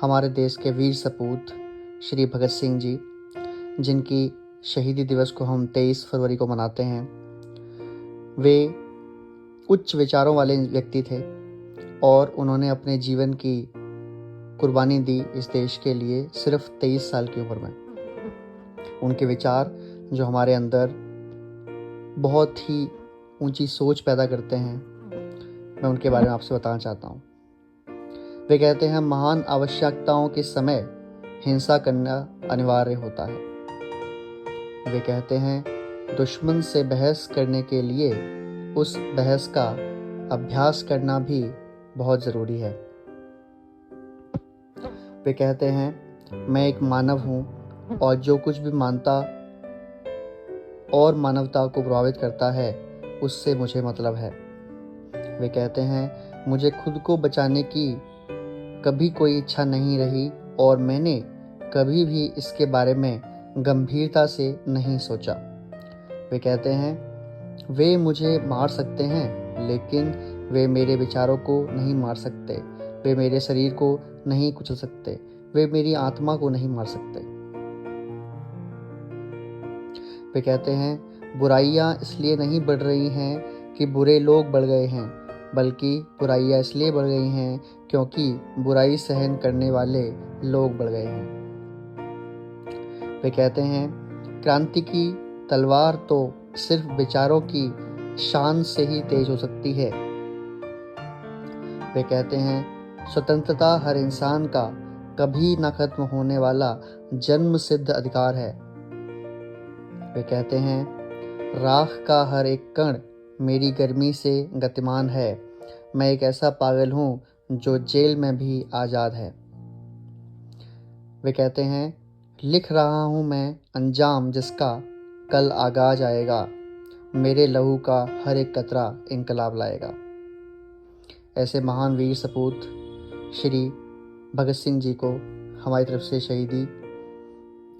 हमारे देश के वीर सपूत श्री भगत सिंह जी, जिनकी शहीदी दिवस को हम 23 फरवरी को मनाते हैं। वे उच्च विचारों वाले व्यक्ति थे और उन्होंने अपने जीवन की कुर्बानी दी इस देश के लिए सिर्फ 23 साल की उम्र में। उनके विचार जो हमारे अंदर बहुत ही ऊंची सोच पैदा करते हैं, मैं उनके बारे में आपसे बताना चाहता हूँ। वे कहते हैं, महान आवश्यकताओं के समय हिंसा करना अनिवार्य होता है। वे कहते हैं, दुश्मन से बहस करने के लिए उस बहस का अभ्यास करना भी बहुत ज़रूरी है। वे कहते हैं, मैं एक मानव हूँ और जो कुछ भी मानता और मानवता को प्रभावित करता है उससे मुझे मतलब है। वे कहते हैं, मुझे खुद को बचाने की कभी कोई इच्छा नहीं रही और मैंने कभी भी इसके बारे में गंभीरता से नहीं सोचा। वे कहते हैं, वे मुझे मार सकते हैं लेकिन वे मेरे विचारों को नहीं मार सकते, वे मेरे शरीर को नहीं कुचल सकते, वे मेरी आत्मा को नहीं मार सकते। वे कहते हैं, बुराइयां इसलिए नहीं बढ़ रही हैं कि बुरे लोग बढ़ गए हैं, बल्कि बुराइयां इसलिए बढ़ गई हैं क्योंकि बुराई सहन करने वाले लोग बढ़ गए हैं। वे कहते हैं, क्रांति की तलवार तो सिर्फ विचारों की शान से ही तेज हो सकती है। वे कहते हैं, स्वतंत्रता हर इंसान का कभी न खत्म होने वाला जन्म सिद्ध अधिकार है। वे कहते हैं, राख का हर एक कण मेरी गर्मी से गतिमान है, मैं एक ऐसा पागल हूँ जो जेल में भी आज़ाद है। वे कहते हैं, लिख रहा हूँ मैं अंजाम जिसका कल आगाज आएगा, मेरे लहू का हर एक कतरा इंकलाब लाएगा। ऐसे महान वीर सपूत श्री भगत सिंह जी को हमारी तरफ से शहीदी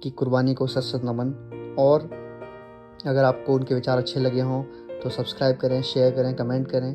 की कुर्बानी को सत सत नमन। और अगर आपको उनके विचार अच्छे लगे हों तो सब्सक्राइब करें, शेयर करें, कमेंट करें।